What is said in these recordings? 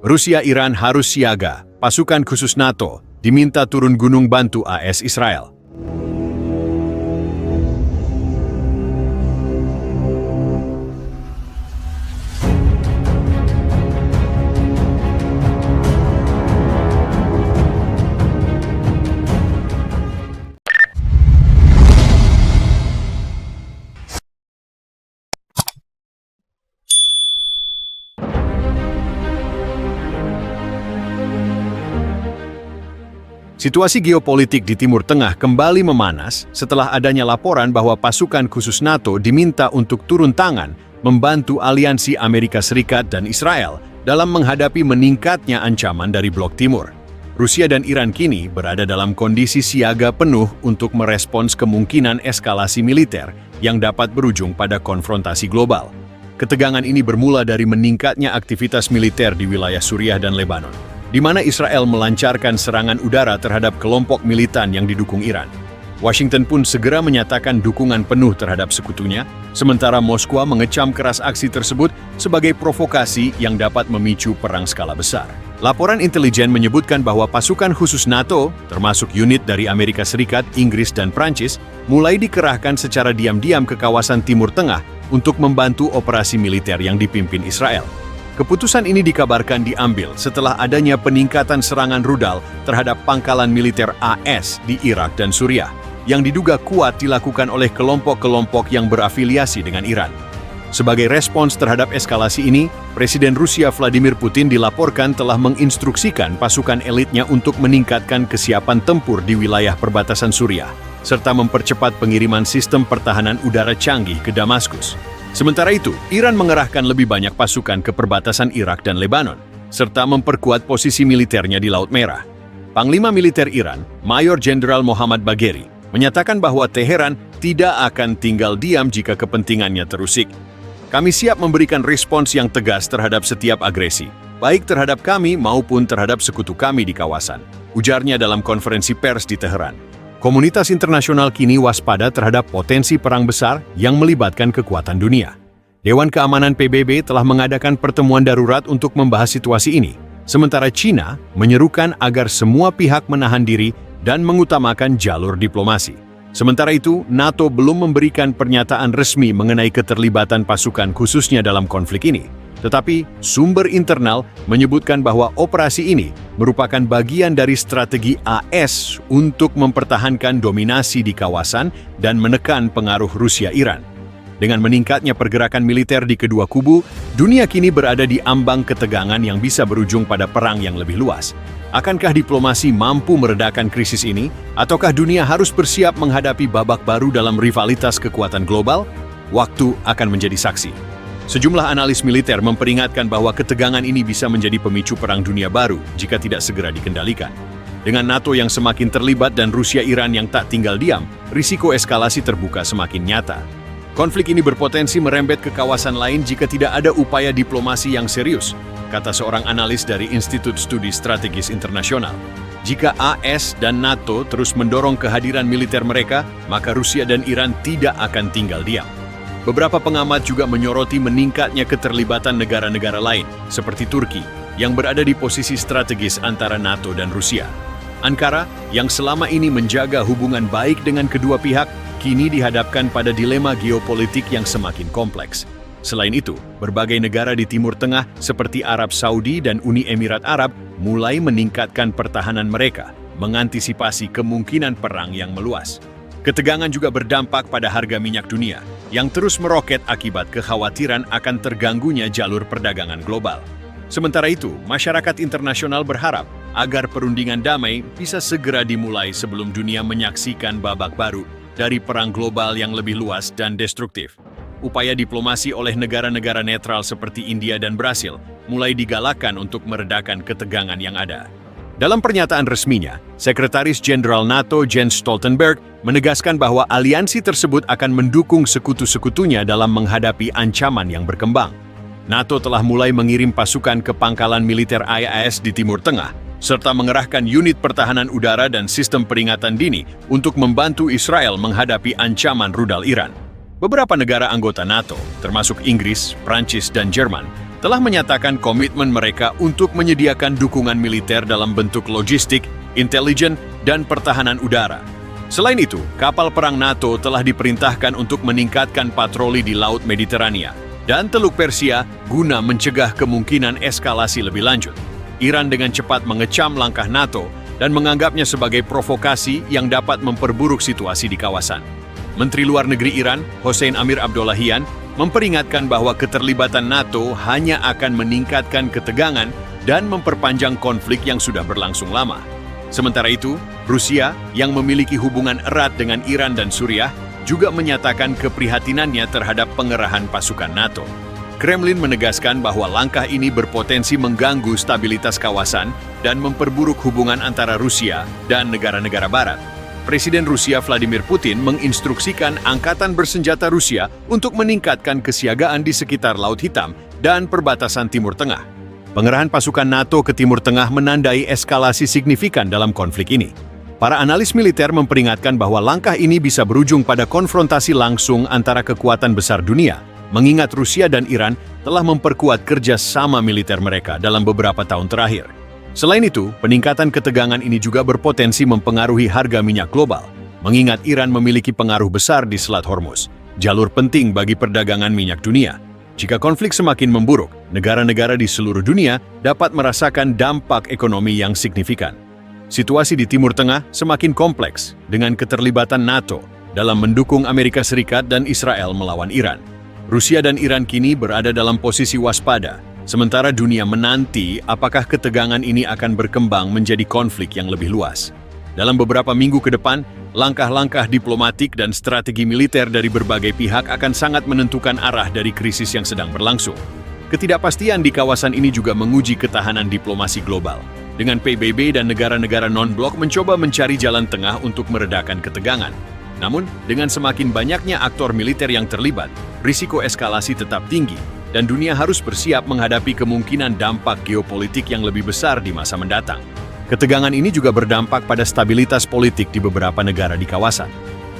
Rusia Iran harus siaga, pasukan khusus NATO diminta turun gunung bantu AS Israel. Situasi geopolitik di Timur Tengah kembali memanas setelah adanya laporan bahwa pasukan khusus NATO diminta untuk turun tangan membantu aliansi Amerika Serikat dan Israel dalam menghadapi meningkatnya ancaman dari Blok Timur. Rusia dan Iran kini berada dalam kondisi siaga penuh untuk merespons kemungkinan eskalasi militer yang dapat berujung pada konfrontasi global. Ketegangan ini bermula dari meningkatnya aktivitas militer di wilayah Suriah dan Lebanon, di mana Israel melancarkan serangan udara terhadap kelompok militan yang didukung Iran. Washington pun segera menyatakan dukungan penuh terhadap sekutunya, sementara Moskwa mengecam keras aksi tersebut sebagai provokasi yang dapat memicu perang skala besar. Laporan intelijen menyebutkan bahwa pasukan khusus NATO, termasuk unit dari Amerika Serikat, Inggris, dan Prancis, mulai dikerahkan secara diam-diam ke kawasan Timur Tengah untuk membantu operasi militer yang dipimpin Israel. Keputusan ini dikabarkan diambil setelah adanya peningkatan serangan rudal terhadap pangkalan militer AS di Irak dan Suriah, yang diduga kuat dilakukan oleh kelompok-kelompok yang berafiliasi dengan Iran. Sebagai respons terhadap eskalasi ini, Presiden Rusia Vladimir Putin dilaporkan telah menginstruksikan pasukan elitnya untuk meningkatkan kesiapan tempur di wilayah perbatasan Suriah, serta mempercepat pengiriman sistem pertahanan udara canggih ke Damaskus. Sementara itu, Iran mengerahkan lebih banyak pasukan ke perbatasan Irak dan Lebanon, serta memperkuat posisi militernya di Laut Merah. Panglima Militer Iran, Mayor Jenderal Mohammad Bagheri, menyatakan bahwa Teheran tidak akan tinggal diam jika kepentingannya terusik. Kami siap memberikan respons yang tegas terhadap setiap agresi, baik terhadap kami maupun terhadap sekutu kami di kawasan, ujarnya dalam konferensi pers di Teheran. Komunitas internasional kini waspada terhadap potensi perang besar yang melibatkan kekuatan dunia. Dewan Keamanan PBB telah mengadakan pertemuan darurat untuk membahas situasi ini, sementara China menyerukan agar semua pihak menahan diri dan mengutamakan jalur diplomasi. Sementara itu, NATO belum memberikan pernyataan resmi mengenai keterlibatan pasukan khususnya dalam konflik ini. Tetapi, sumber internal menyebutkan bahwa operasi ini merupakan bagian dari strategi AS untuk mempertahankan dominasi di kawasan dan menekan pengaruh Rusia-Iran. Dengan meningkatnya pergerakan militer di kedua kubu, dunia kini berada di ambang ketegangan yang bisa berujung pada perang yang lebih luas. Akankah diplomasi mampu meredakan krisis ini, ataukah dunia harus bersiap menghadapi babak baru dalam rivalitas kekuatan global? Waktu akan menjadi saksi. Sejumlah analis militer memperingatkan bahwa ketegangan ini bisa menjadi pemicu perang dunia baru jika tidak segera dikendalikan. Dengan NATO yang semakin terlibat dan Rusia-Iran yang tak tinggal diam, risiko eskalasi terbuka semakin nyata. Konflik ini berpotensi merembet ke kawasan lain jika tidak ada upaya diplomasi yang serius, kata seorang analis dari Institut Studi Strategis Internasional. Jika AS dan NATO terus mendorong kehadiran militer mereka, maka Rusia dan Iran tidak akan tinggal diam. Beberapa pengamat juga menyoroti meningkatnya keterlibatan negara-negara lain, seperti Turki, yang berada di posisi strategis antara NATO dan Rusia. Ankara, yang selama ini menjaga hubungan baik dengan kedua pihak, kini dihadapkan pada dilema geopolitik yang semakin kompleks. Selain itu, berbagai negara di Timur Tengah seperti Arab Saudi dan Uni Emirat Arab mulai meningkatkan pertahanan mereka, mengantisipasi kemungkinan perang yang meluas. Ketegangan juga berdampak pada harga minyak dunia, yang terus meroket akibat kekhawatiran akan terganggunya jalur perdagangan global. Sementara itu, masyarakat internasional berharap agar perundingan damai bisa segera dimulai sebelum dunia menyaksikan babak baru dari perang global yang lebih luas dan destruktif. Upaya diplomasi oleh negara-negara netral seperti India dan Brasil mulai digalakkan untuk meredakan ketegangan yang ada. Dalam pernyataan resminya, Sekretaris Jenderal NATO Jens Stoltenberg menegaskan bahwa aliansi tersebut akan mendukung sekutu-sekutunya dalam menghadapi ancaman yang berkembang. NATO telah mulai mengirim pasukan ke pangkalan militer AS di Timur Tengah, serta mengerahkan unit pertahanan udara dan sistem peringatan dini untuk membantu Israel menghadapi ancaman rudal Iran. Beberapa negara anggota NATO, termasuk Inggris, Prancis, dan Jerman, telah menyatakan komitmen mereka untuk menyediakan dukungan militer dalam bentuk logistik, intelijen, dan pertahanan udara. Selain itu, kapal perang NATO telah diperintahkan untuk meningkatkan patroli di Laut Mediterania dan Teluk Persia guna mencegah kemungkinan eskalasi lebih lanjut. Iran dengan cepat mengecam langkah NATO dan menganggapnya sebagai provokasi yang dapat memperburuk situasi di kawasan. Menteri Luar Negeri Iran, Hossein Amir-Abdollahian, memperingatkan bahwa keterlibatan NATO hanya akan meningkatkan ketegangan dan memperpanjang konflik yang sudah berlangsung lama. Sementara itu, Rusia yang memiliki hubungan erat dengan Iran dan Suriah juga menyatakan keprihatinannya terhadap pengerahan pasukan NATO. Kremlin menegaskan bahwa langkah ini berpotensi mengganggu stabilitas kawasan dan memperburuk hubungan antara Rusia dan negara-negara Barat. Presiden Rusia Vladimir Putin menginstruksikan Angkatan Bersenjata Rusia untuk meningkatkan kesiagaan di sekitar Laut Hitam dan perbatasan Timur Tengah. Pengerahan pasukan NATO ke Timur Tengah menandai eskalasi signifikan dalam konflik ini. Para analis militer memperingatkan bahwa langkah ini bisa berujung pada konfrontasi langsung antara kekuatan besar dunia, mengingat Rusia dan Iran telah memperkuat kerjasama militer mereka dalam beberapa tahun terakhir. Selain itu, peningkatan ketegangan ini juga berpotensi mempengaruhi harga minyak global, mengingat Iran memiliki pengaruh besar di Selat Hormuz, jalur penting bagi perdagangan minyak dunia. Jika konflik semakin memburuk, negara-negara di seluruh dunia dapat merasakan dampak ekonomi yang signifikan. Situasi di Timur Tengah semakin kompleks dengan keterlibatan NATO dalam mendukung Amerika Serikat dan Israel melawan Iran. Rusia dan Iran kini berada dalam posisi waspada, sementara dunia menanti apakah ketegangan ini akan berkembang menjadi konflik yang lebih luas. Dalam beberapa minggu ke depan, langkah-langkah diplomatik dan strategi militer dari berbagai pihak akan sangat menentukan arah dari krisis yang sedang berlangsung. Ketidakpastian di kawasan ini juga menguji ketahanan diplomasi global, dengan PBB dan negara-negara non-blok mencoba mencari jalan tengah untuk meredakan ketegangan. Namun, dengan semakin banyaknya aktor militer yang terlibat, risiko eskalasi tetap tinggi, dan dunia harus bersiap menghadapi kemungkinan dampak geopolitik yang lebih besar di masa mendatang. Ketegangan ini juga berdampak pada stabilitas politik di beberapa negara di kawasan.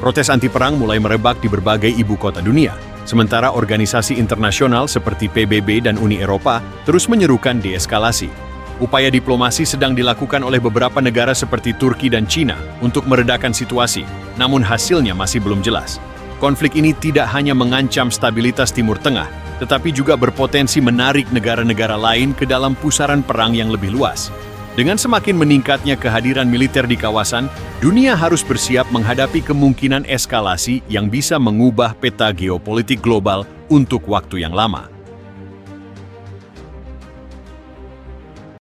Protes anti-perang mulai merebak di berbagai ibu kota dunia, sementara organisasi internasional seperti PBB dan Uni Eropa terus menyerukan deeskalasi. Upaya diplomasi sedang dilakukan oleh beberapa negara seperti Turki dan Cina untuk meredakan situasi, namun hasilnya masih belum jelas. Konflik ini tidak hanya mengancam stabilitas Timur Tengah, tetapi juga berpotensi menarik negara-negara lain ke dalam pusaran perang yang lebih luas. Dengan semakin meningkatnya kehadiran militer di kawasan, dunia harus bersiap menghadapi kemungkinan eskalasi yang bisa mengubah peta geopolitik global untuk waktu yang lama.